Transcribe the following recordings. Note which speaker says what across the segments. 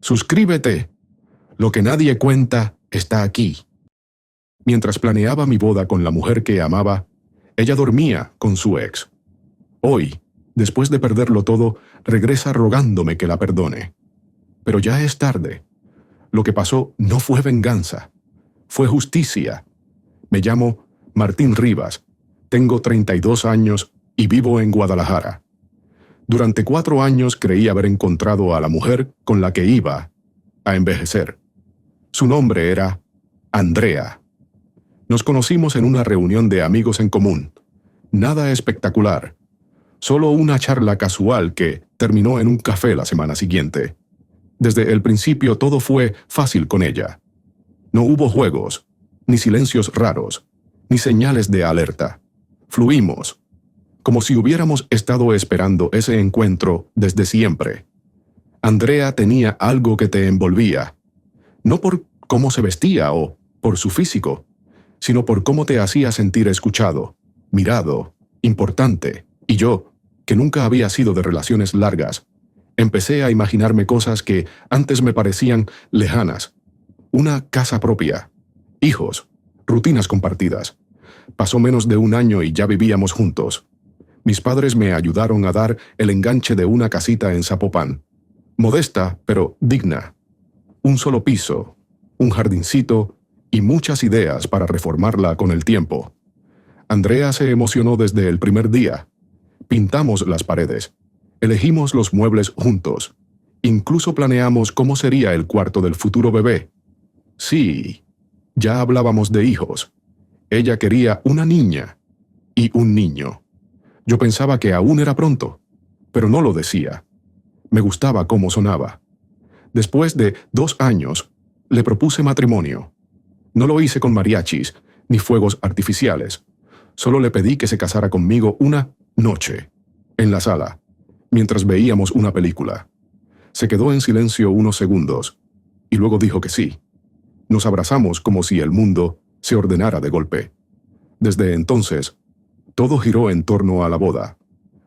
Speaker 1: Suscríbete. Lo que nadie cuenta está aquí. Mientras planeaba mi boda con la mujer que amaba, ella dormía con su ex. Hoy, después de perderlo todo, regresa rogándome que la perdone. Pero ya es tarde. Lo que pasó no fue venganza, fue justicia. Me llamo Martín Rivas, tengo 32 años y vivo en Guadalajara. Durante 4 años creí haber encontrado a la mujer con la que iba a envejecer. Su nombre era Andrea. Nos conocimos en una reunión de amigos en común. Nada espectacular. Solo una charla casual que terminó en un café la semana siguiente. Desde el principio todo fue fácil con ella. No hubo juegos, ni silencios raros, ni señales de alerta. Fluimos, como si hubiéramos estado esperando ese encuentro desde siempre. Andrea tenía algo que te envolvía, no por cómo se vestía o por su físico, sino por cómo te hacía sentir escuchado, mirado, importante. Y yo, que nunca había sido de relaciones largas, empecé a imaginarme cosas que antes me parecían lejanas. Una casa propia, hijos, rutinas compartidas. Pasó menos de 1 año y ya vivíamos juntos. Mis padres me ayudaron a dar el enganche de una casita en Zapopan. Modesta, pero digna. Un solo piso, un jardincito y muchas ideas para reformarla con el tiempo. Andrea se emocionó desde el primer día. Pintamos las paredes. Elegimos los muebles juntos. Incluso planeamos cómo sería el cuarto del futuro bebé. Sí, ya hablábamos de hijos. Ella quería una niña y un niño. Yo pensaba que aún era pronto, pero no lo decía. Me gustaba cómo sonaba. Después de 2 años, le propuse matrimonio. No lo hice con mariachis ni fuegos artificiales. Solo le pedí que se casara conmigo una noche, en la sala, mientras veíamos una película. Se quedó en silencio unos segundos, y luego dijo que sí. Nos abrazamos como si el mundo se ordenara de golpe. Desde entonces, todo giró en torno a la boda.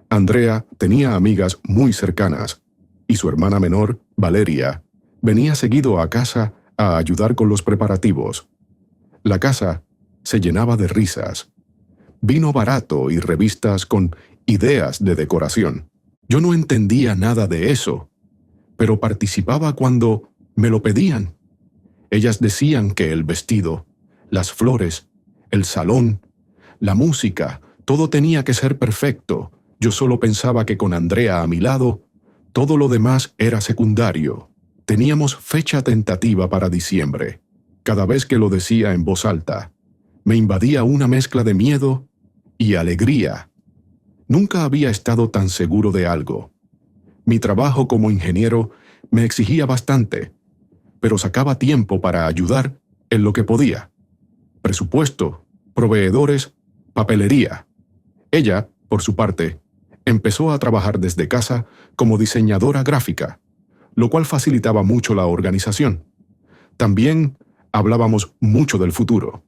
Speaker 1: Andrea tenía amigas muy cercanas, y su hermana menor, Valeria, venía seguido a casa a ayudar con los preparativos. La casa se llenaba de risas, vino barato y revistas con ideas de decoración. Yo no entendía nada de eso, pero participaba cuando me lo pedían. Ellas decían que el vestido, las flores, el salón, la música, todo tenía que ser perfecto. Yo solo pensaba que con Andrea a mi lado, todo lo demás era secundario. Teníamos fecha tentativa para diciembre. Cada vez que lo decía en voz alta, me invadía una mezcla de miedo y alegría. Nunca había estado tan seguro de algo. Mi trabajo como ingeniero me exigía bastante, pero sacaba tiempo para ayudar en lo que podía. Presupuesto, proveedores, papelería. Ella, por su parte, empezó a trabajar desde casa como diseñadora gráfica, lo cual facilitaba mucho la organización. También hablábamos mucho del futuro,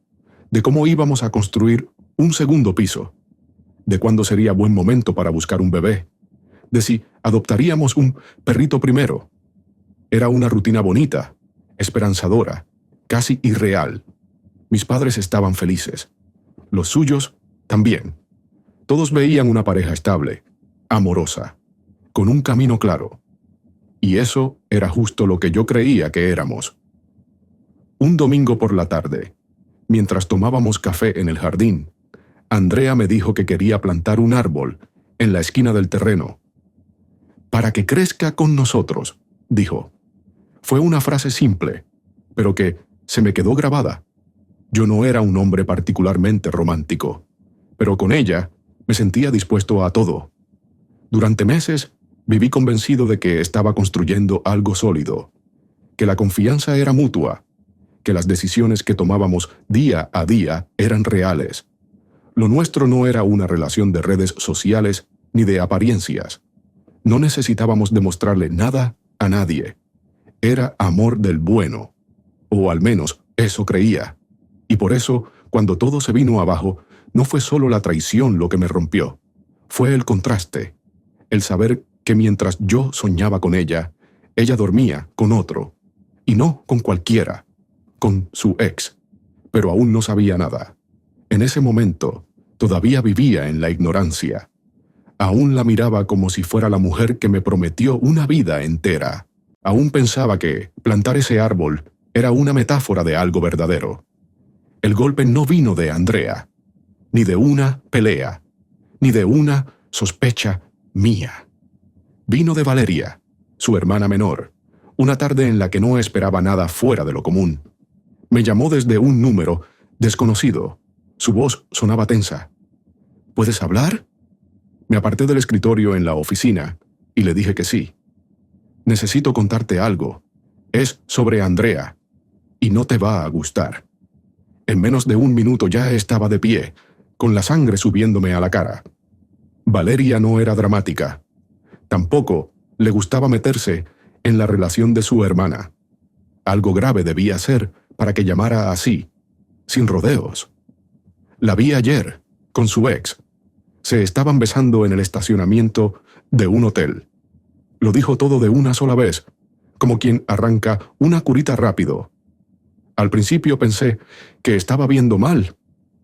Speaker 1: de cómo íbamos a construir un segundo piso, de cuándo sería buen momento para buscar un bebé, de si adoptaríamos un perrito primero. Era una rutina bonita, esperanzadora, casi irreal. Mis padres estaban felices. Los suyos también. Todos veían una pareja estable, amorosa, con un camino claro. Y eso era justo lo que yo creía que éramos. Un domingo por la tarde, mientras tomábamos café en el jardín, Andrea me dijo que quería plantar un árbol en la esquina del terreno. Para que crezca con nosotros, dijo. Fue una frase simple, pero que se me quedó grabada. Yo no era un hombre particularmente romántico, pero con ella me sentía dispuesto a todo. Durante meses viví convencido de que estaba construyendo algo sólido, que la confianza era mutua, que las decisiones que tomábamos día a día eran reales. Lo nuestro no era una relación de redes sociales ni de apariencias. No necesitábamos demostrarle nada a nadie. Era amor del bueno, o al menos eso creía. Y por eso, cuando todo se vino abajo, no fue solo la traición lo que me rompió. Fue el contraste, el saber que mientras yo soñaba con ella Ella dormía con otro, y no con cualquiera, con su ex, pero aún no sabía nada. En ese momento, todavía vivía en la ignorancia. Aún la miraba como si fuera la mujer que me prometió una vida entera. Aún pensaba que plantar ese árbol era una metáfora de algo verdadero. El golpe no vino de Andrea, ni de una pelea, ni de una sospecha mía. Vino de Valeria, su hermana menor, una tarde en la que no esperaba nada fuera de lo común. Me llamó desde un número desconocido. Su voz sonaba tensa. ¿Puedes hablar? Me aparté del escritorio en la oficina y le dije que sí. Necesito contarte algo. Es sobre Andrea, y no te va a gustar. En menos de un minuto ya estaba de pie, con la sangre subiéndome a la cara. Valeria no era dramática. Tampoco le gustaba meterse en la relación de su hermana. Algo grave debía ser para que llamara así, sin rodeos. La vi ayer, con su ex. Se estaban besando en el estacionamiento de un hotel. Lo dijo todo de una sola vez, como quien arranca una curita rápido. Al principio pensé que estaba viendo mal,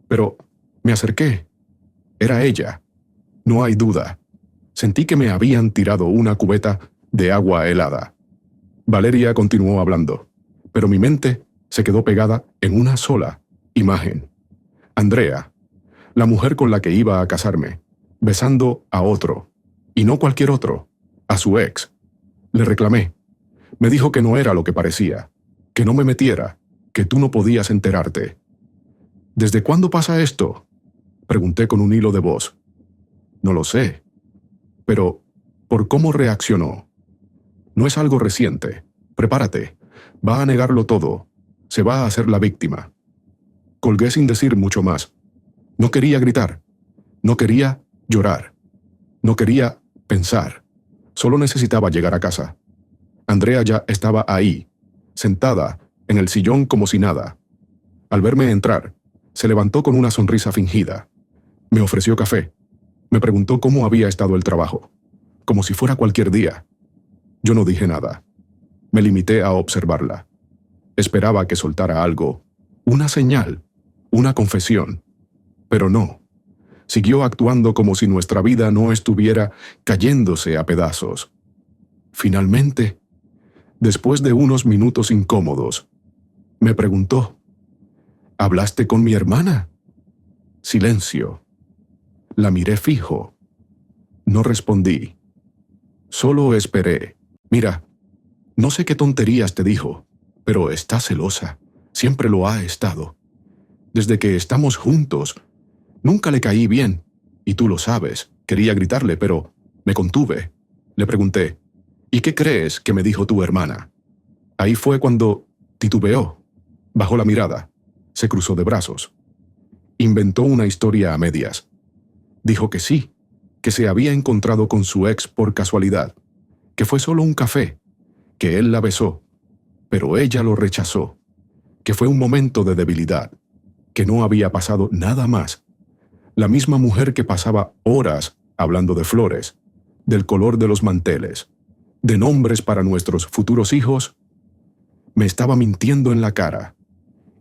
Speaker 1: pero me acerqué. Era ella. No hay duda. Sentí que me habían tirado una cubeta de agua helada. Valeria continuó hablando, pero mi mente se quedó pegada en una sola imagen. Andrea, la mujer con la que iba a casarme, besando a otro, y no cualquier otro, a su ex. Le reclamé. Me dijo que no era lo que parecía, que no me metiera, que tú no podías enterarte. ¿Desde cuándo pasa esto?, pregunté con un hilo de voz. No lo sé, pero por cómo reaccionó. No es algo reciente. Prepárate. Va a negarlo todo. Se va a hacer la víctima. Colgué sin decir mucho más. No quería gritar. No quería llorar. No quería pensar. Solo necesitaba llegar a casa. Andrea ya estaba ahí, sentada en el sillón como si nada. Al verme entrar, se levantó con una sonrisa fingida. Me ofreció café. Me preguntó cómo había estado el trabajo, como si fuera cualquier día. Yo no dije nada. Me limité a observarla. Esperaba que soltara algo, una señal, una confesión. Pero no. Siguió actuando como si nuestra vida no estuviera cayéndose a pedazos. Finalmente, después de unos minutos incómodos, me preguntó: ¿hablaste con mi hermana? Silencio. La miré fijo. No respondí. Solo esperé. Mira, no sé qué tonterías te dijo, pero está celosa. Siempre lo ha estado. Desde que estamos juntos, nunca le caí bien, y tú lo sabes. Quería gritarle, pero me contuve. Le pregunté: ¿y qué crees que me dijo tu hermana? Ahí fue cuando titubeó. Bajó la mirada. Se cruzó de brazos. Inventó una historia a medias. Dijo que sí, que se había encontrado con su ex por casualidad, que fue solo un café, que él la besó, pero ella lo rechazó, que fue un momento de debilidad, que no había pasado nada más. La misma mujer que pasaba horas hablando de flores, del color de los manteles, de nombres para nuestros futuros hijos, me estaba mintiendo en la cara.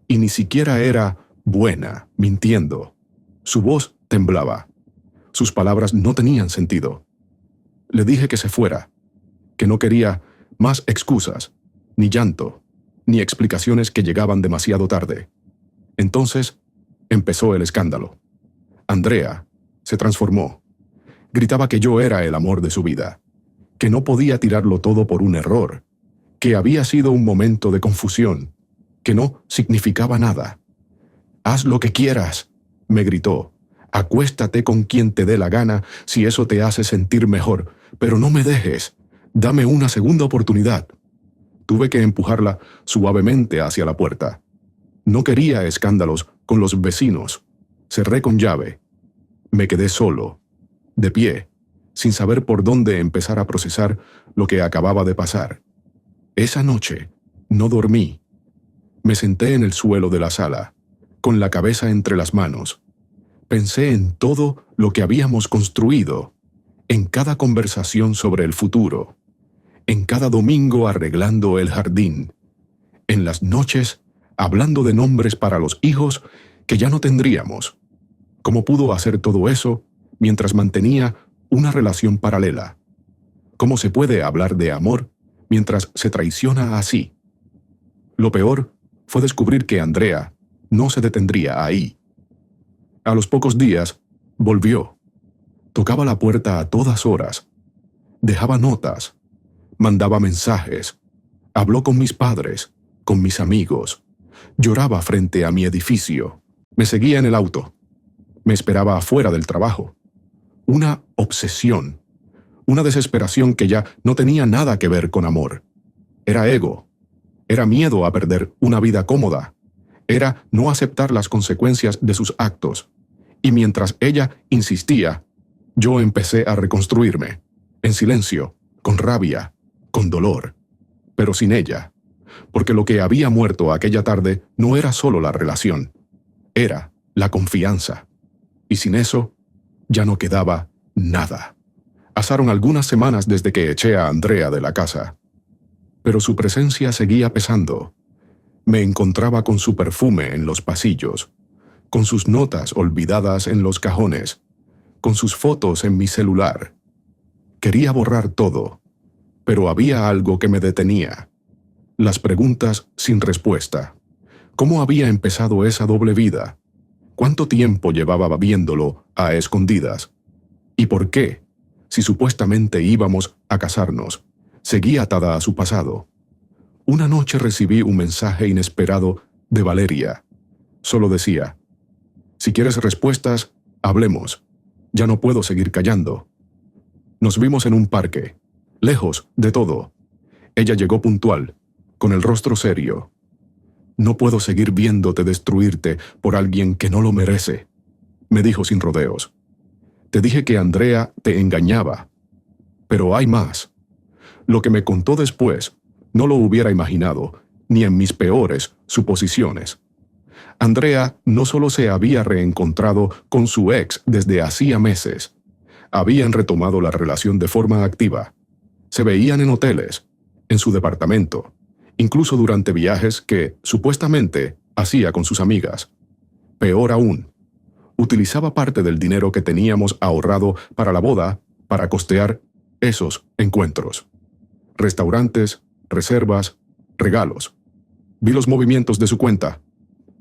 Speaker 1: Y ni siquiera era buena mintiendo. Su voz temblaba. Sus palabras no tenían sentido. Le dije que se fuera, que no quería más excusas, ni llanto, ni explicaciones que llegaban demasiado tarde. Entonces empezó el escándalo. Andrea se transformó. Gritaba que yo era el amor de su vida, que no podía tirarlo todo por un error, que había sido un momento de confusión, que no significaba nada. «Haz lo que quieras», me gritó. «Acuéstate con quien te dé la gana si eso te hace sentir mejor, pero no me dejes. Dame una segunda oportunidad». Tuve que empujarla suavemente hacia la puerta. No quería escándalos con los vecinos. Cerré con llave. Me quedé solo, de pie, sin saber por dónde empezar a procesar lo que acababa de pasar. Esa noche no dormí. Me senté en el suelo de la sala, con la cabeza entre las manos. Pensé en todo lo que habíamos construido, en cada conversación sobre el futuro, en cada domingo arreglando el jardín, en las noches hablando de nombres para los hijos que ya no tendríamos. ¿Cómo pudo hacer todo eso mientras mantenía una relación paralela? ¿Cómo se puede hablar de amor mientras se traiciona así? Lo peor fue descubrir que Andrea no se detendría ahí. A los pocos días, volvió. Tocaba la puerta a todas horas. Dejaba notas. Mandaba mensajes. Habló con mis padres, con mis amigos. Lloraba frente a mi edificio. Me seguía en el auto. Me esperaba afuera del trabajo. Una obsesión. Una desesperación que ya no tenía nada que ver con amor. Era ego. Era miedo a perder una vida cómoda. Era no aceptar las consecuencias de sus actos. Y mientras ella insistía, yo empecé a reconstruirme, en silencio, con rabia, con dolor, pero sin ella, porque lo que había muerto aquella tarde no era solo la relación, era la confianza. Y sin eso, ya no quedaba nada. Pasaron algunas semanas desde que eché a Andrea de la casa, pero su presencia seguía pesando. Me encontraba con su perfume en los pasillos, con sus notas olvidadas en los cajones, con sus fotos en mi celular. Quería borrar todo, pero había algo que me detenía. Las preguntas sin respuesta. ¿Cómo había empezado esa doble vida? ¿Cuánto tiempo llevaba viéndolo a escondidas? ¿Y por qué, si supuestamente íbamos a casarnos, seguía atada a su pasado? Una noche recibí un mensaje inesperado de Valeria. Solo decía: si quieres respuestas, hablemos. Ya no puedo seguir callando. Nos vimos en un parque, lejos de todo. Ella llegó puntual, con el rostro serio. No puedo seguir viéndote destruirte por alguien que no lo merece, me dijo sin rodeos. Te dije que Andrea te engañaba. Pero hay más. Lo que me contó después no lo hubiera imaginado, ni en mis peores suposiciones. Andrea no solo se había reencontrado con su ex desde hacía meses, habían retomado la relación de forma activa. Se veían en hoteles, en su departamento, incluso durante viajes que, supuestamente, hacía con sus amigas. Peor aún, utilizaba parte del dinero que teníamos ahorrado para la boda para costear esos encuentros. Restaurantes, reservas, regalos. Vi los movimientos de su cuenta,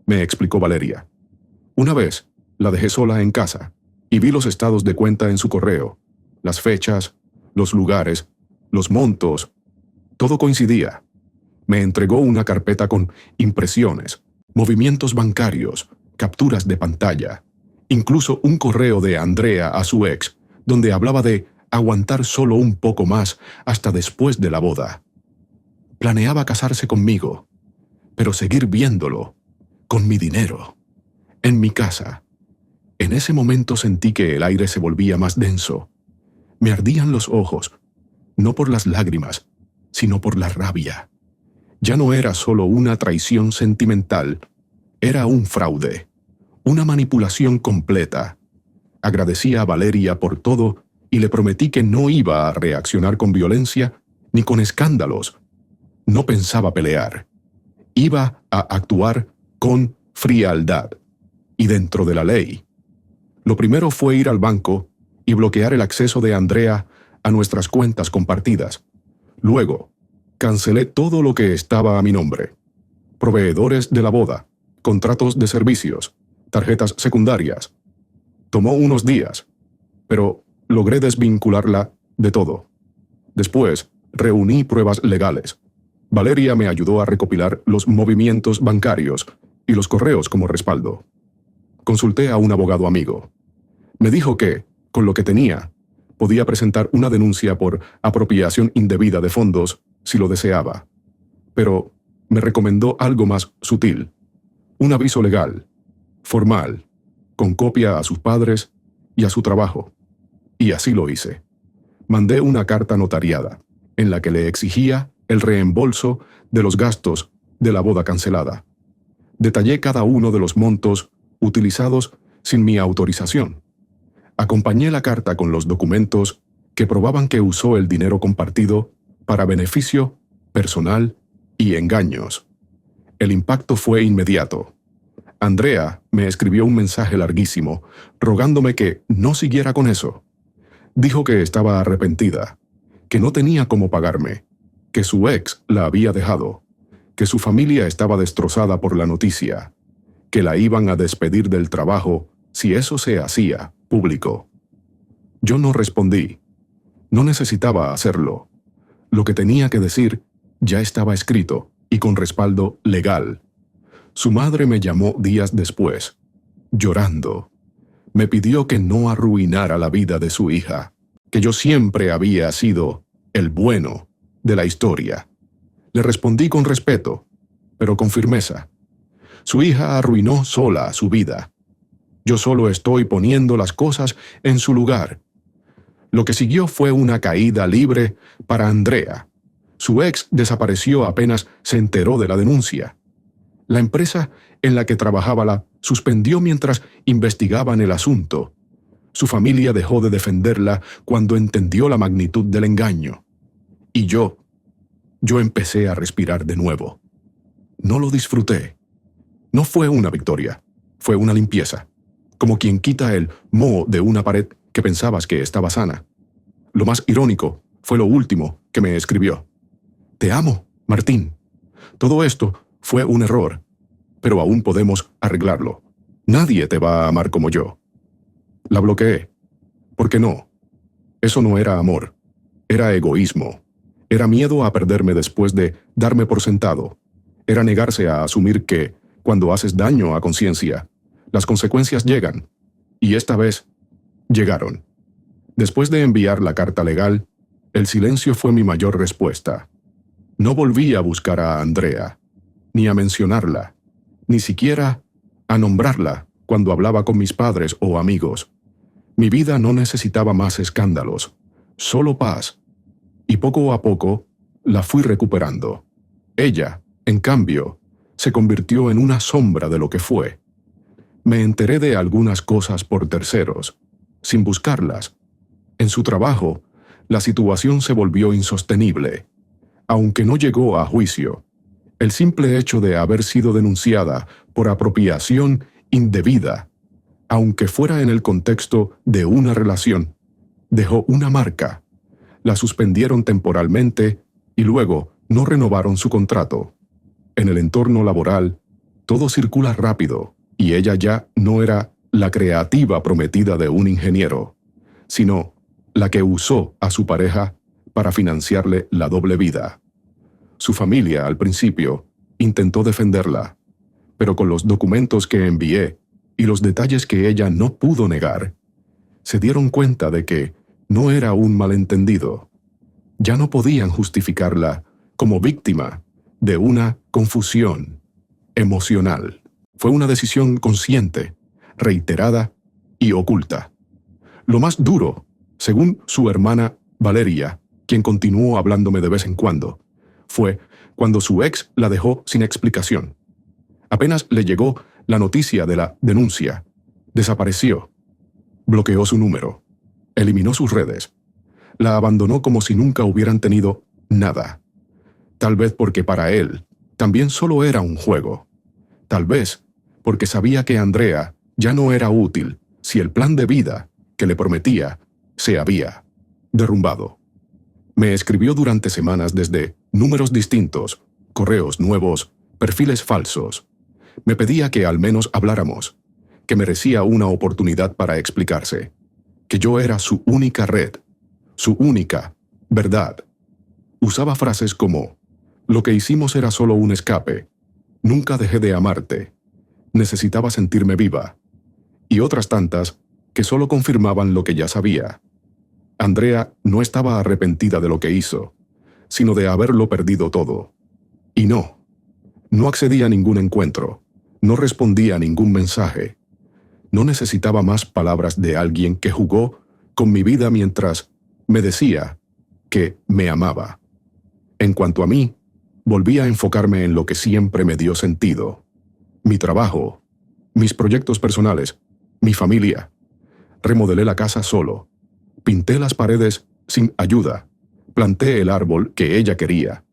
Speaker 1: me explicó Valeria. Una vez, la dejé sola en casa y vi los estados de cuenta en su correo, las fechas, los lugares, los montos. Todo coincidía. Me entregó una carpeta con impresiones, movimientos bancarios, capturas de pantalla, incluso un correo de Andrea a su ex, donde hablaba de aguantar solo un poco más hasta después de la boda. Planeaba casarse conmigo, pero seguir viéndolo, con mi dinero, en mi casa. En ese momento sentí que el aire se volvía más denso. Me ardían los ojos, no por las lágrimas, sino por la rabia. Ya no era solo una traición sentimental, era un fraude, una manipulación completa. Agradecí a Valeria por todo y le prometí que no iba a reaccionar con violencia ni con escándalos. No pensaba pelear. Iba a actuar con frialdad y dentro de la ley. Lo primero fue ir al banco y bloquear el acceso de Andrea a nuestras cuentas compartidas. Luego, cancelé todo lo que estaba a mi nombre: proveedores de la boda, contratos de servicios, tarjetas secundarias. Tomó unos días, pero logré desvincularla de todo. Después, reuní pruebas legales. Valeria me ayudó a recopilar los movimientos bancarios y los correos como respaldo. Consulté a un abogado amigo. Me dijo que, con lo que tenía, podía presentar una denuncia por apropiación indebida de fondos si lo deseaba. Pero me recomendó algo más sutil: un aviso legal, formal, con copia a sus padres y a su trabajo. Y así lo hice. Mandé una carta notariada, en la que le exigía el reembolso de los gastos de la boda cancelada. Detallé cada uno de los montos utilizados sin mi autorización. Acompañé la carta con los documentos que probaban que usó el dinero compartido para beneficio personal y engaños. El impacto fue inmediato. Andrea me escribió un mensaje larguísimo, rogándome que no siguiera con eso. Dijo que estaba arrepentida, que no tenía cómo pagarme, que su ex la había dejado, que su familia estaba destrozada por la noticia, que la iban a despedir del trabajo si eso se hacía público. Yo no respondí. No necesitaba hacerlo. Lo que tenía que decir ya estaba escrito y con respaldo legal. Su madre me llamó días después, llorando. Me pidió que no arruinara la vida de su hija, que yo siempre había sido el bueno de la historia. Le respondí con respeto, pero con firmeza. Su hija arruinó sola su vida. Yo solo estoy poniendo las cosas en su lugar. Lo que siguió fue una caída libre para Andrea. Su ex desapareció apenas se enteró de la denuncia. La empresa en la que trabajaba la suspendió mientras investigaban el asunto. Su familia dejó de defenderla cuando entendió la magnitud del engaño. Y yo empecé a respirar de nuevo. No lo disfruté. No fue una victoria, fue una limpieza, como quien quita el moho de una pared que pensabas que estaba sana. Lo más irónico fue lo último que me escribió. Te amo, Martín. Todo esto fue un error, pero aún podemos arreglarlo. Nadie te va a amar como yo. La bloqueé. ¿Por qué no? Eso no era amor. Era egoísmo. Era miedo a perderme después de darme por sentado. Era negarse a asumir que, cuando haces daño a conciencia, las consecuencias llegan. Y esta vez, llegaron. Después de enviar la carta legal, el silencio fue mi mayor respuesta. No volví a buscar a Andrea, ni a mencionarla, ni siquiera a nombrarla cuando hablaba con mis padres o amigos. Mi vida no necesitaba más escándalos, solo paz. Y poco a poco la fui recuperando. Ella, en cambio, se convirtió en una sombra de lo que fue. Me enteré de algunas cosas por terceros, sin buscarlas. En su trabajo, la situación se volvió insostenible. Aunque no llegó a juicio, el simple hecho de haber sido denunciada por apropiación indebida, aunque fuera en el contexto de una relación, dejó una marca. La suspendieron temporalmente y luego no renovaron su contrato. En el entorno laboral, todo circula rápido y ella ya no era la creativa prometida de un ingeniero, sino la que usó a su pareja para financiarle la doble vida. Su familia, al principio, intentó defenderla, pero con los documentos que envié y los detalles que ella no pudo negar, se dieron cuenta de que no era un malentendido. Ya no podían justificarla como víctima de una confusión emocional. Fue una decisión consciente, reiterada y oculta. Lo más duro, según su hermana Valeria, quien continuó hablándome de vez en cuando, fue cuando su ex la dejó sin explicación. Apenas le llegó la noticia de la denuncia, desapareció, bloqueó su número, eliminó sus redes, la abandonó como si nunca hubieran tenido nada. Tal vez porque para él también solo era un juego. Tal vez porque sabía que Andrea ya no era útil si el plan de vida que le prometía se había derrumbado. Me escribió durante semanas desde números distintos, correos nuevos, perfiles falsos. Me pedía que al menos habláramos, que merecía una oportunidad para explicarse, que yo era su única red, su única verdad. Usaba frases como: lo que hicimos era solo un escape, nunca dejé de amarte, necesitaba sentirme viva, y otras tantas que solo confirmaban lo que ya sabía. Andrea no estaba arrepentida de lo que hizo, sino de haberlo perdido todo. Y no accedía a ningún encuentro, no respondía a ningún mensaje. No necesitaba más palabras de alguien que jugó con mi vida mientras me decía que me amaba. En cuanto a mí, volví a enfocarme en lo que siempre me dio sentido: mi trabajo, mis proyectos personales, mi familia. Remodelé la casa solo. Pinté las paredes sin ayuda, Planté el árbol que ella quería,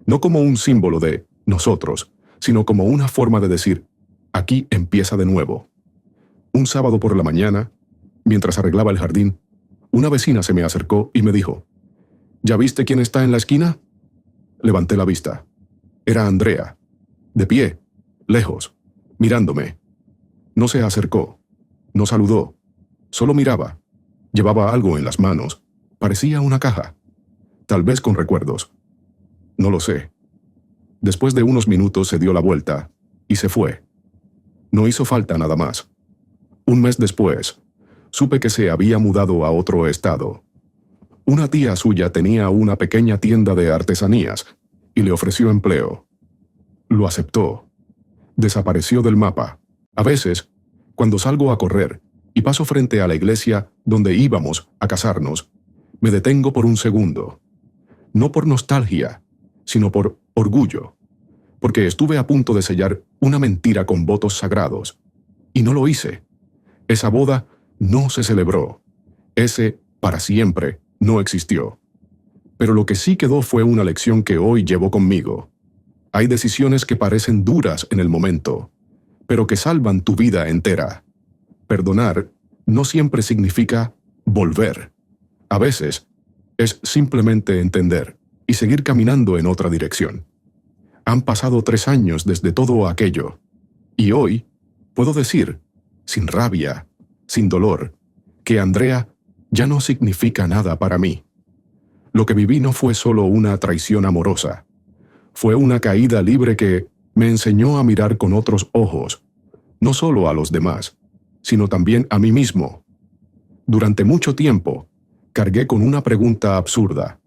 Speaker 1: no como un símbolo de nosotros, sino como una forma de decir, aquí empieza de nuevo. Un sábado por la mañana, mientras arreglaba el jardín, una vecina se me acercó y me dijo, ¿ya viste quién está en la esquina? Levanté la vista. Era Andrea, de pie, lejos, mirándome. No se acercó, no saludó, solo miraba. Llevaba algo en las manos, parecía una caja, tal vez con recuerdos. No lo sé. Después de unos minutos se dio la vuelta y se fue. No hizo falta nada más. Un mes después, supe que se había mudado a otro estado. Una tía suya tenía una pequeña tienda de artesanías y le ofreció empleo. Lo aceptó. Desapareció del mapa. A veces, cuando salgo a correr y paso frente a la iglesia donde íbamos a casarnos, me detengo por un segundo. No por nostalgia, sino por orgullo, porque estuve a punto de sellar una mentira con votos sagrados, y no lo hice. Esa boda no se celebró. Ese para siempre no existió. Pero lo que sí quedó fue una lección que hoy llevo conmigo. Hay decisiones que parecen duras en el momento, pero que salvan tu vida entera. Perdonar no siempre significa volver. A veces es simplemente entender y seguir caminando en otra dirección. Han pasado 3 años desde todo aquello, y hoy puedo decir, sin rabia, sin dolor, que Andrea ya no significa nada para mí. Lo que viví no fue solo una traición amorosa. Fue una caída libre que me enseñó a mirar con otros ojos, no solo a los demás, sino también a mí mismo. Durante mucho tiempo, cargué con una pregunta absurda.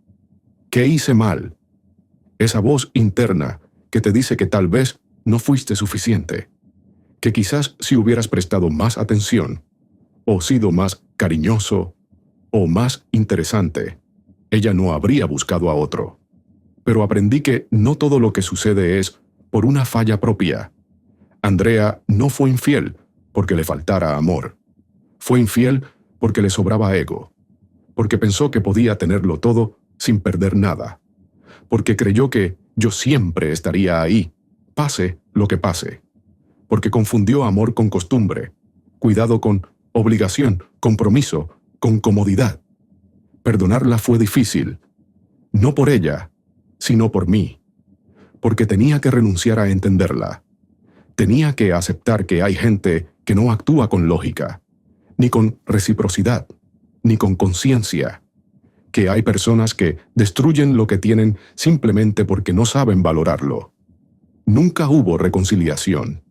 Speaker 1: ¿Qué hice mal? Esa voz interna que te dice que tal vez no fuiste suficiente, que quizás si hubieras prestado más atención, o sido más cariñoso, o más interesante, ella no habría buscado a otro. Pero aprendí que no todo lo que sucede es por una falla propia. Andrea no fue infiel porque le faltara amor. Fue infiel porque le sobraba ego, porque pensó que podía tenerlo todo sin perder nada, porque creyó que yo siempre estaría ahí, pase lo que pase, porque confundió amor con costumbre, cuidado con obligación, compromiso con comodidad. Perdonarla fue difícil, no por ella, sino por mí, porque tenía que renunciar a entenderla. Tenía que aceptar que hay gente que no actúa con lógica, ni con reciprocidad, ni con conciencia, que hay personas que destruyen lo que tienen simplemente porque no saben valorarlo. Nunca hubo reconciliación.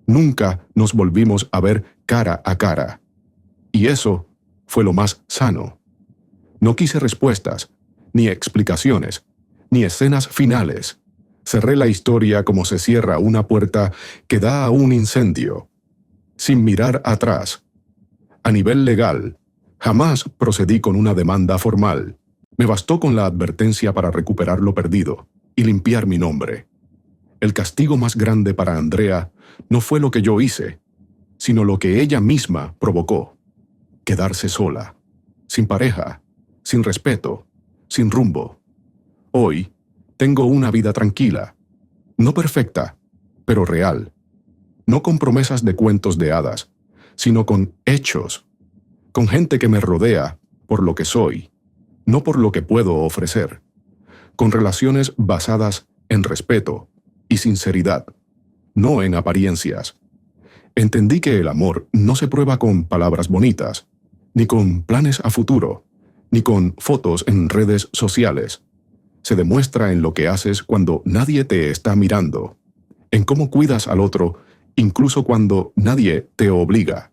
Speaker 1: Nunca nos volvimos a ver cara a cara. Y eso fue lo más sano. No quise respuestas, ni explicaciones, ni escenas finales. Cerré la historia como se cierra una puerta que da a un incendio, sin mirar atrás. A nivel legal, jamás procedí con una demanda formal. Me bastó con la advertencia para recuperar lo perdido y limpiar mi nombre. El castigo más grande para Andrea no fue lo que yo hice, sino lo que ella misma provocó. Quedarse sola, sin pareja, sin respeto, sin rumbo. Hoy tengo una vida tranquila, no perfecta, pero real. No con promesas de cuentos de hadas, sino con hechos, con gente que me rodea por lo que soy, no por lo que puedo ofrecer, con relaciones basadas en respeto y sinceridad, no en apariencias. Entendí que el amor no se prueba con palabras bonitas, ni con planes a futuro, ni con fotos en redes sociales. Se demuestra en lo que haces cuando nadie te está mirando, en cómo cuidas al otro, incluso cuando nadie te obliga,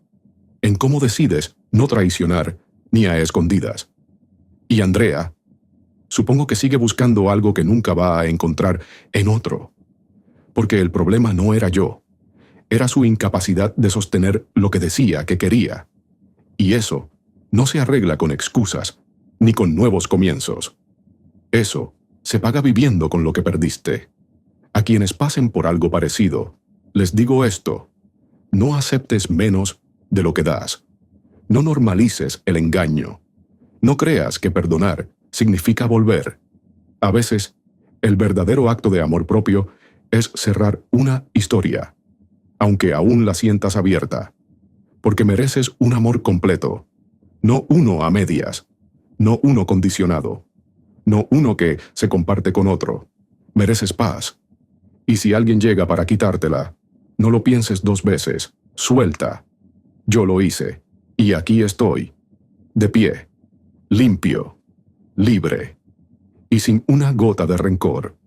Speaker 1: en cómo decides no traicionar ni a escondidas. Y Andrea, supongo que sigue buscando algo que nunca va a encontrar en otro, porque el problema no era yo, era su incapacidad de sostener lo que decía que quería. Y eso no se arregla con excusas, ni con nuevos comienzos. Eso se paga viviendo con lo que perdiste. A quienes pasen por algo parecido, les digo esto: no aceptes menos de lo que das. No normalices el engaño. No creas que perdonar significa volver. A veces, el verdadero acto de amor propio es cerrar una historia, aunque aún la sientas abierta, porque mereces un amor completo, no uno a medias, no uno condicionado, no uno que se comparte con otro. Mereces paz. Y si alguien llega para quitártela, no lo pienses 2 veces, suelta. Yo lo hice, y aquí estoy, de pie, limpio, libre, y sin una gota de rencor.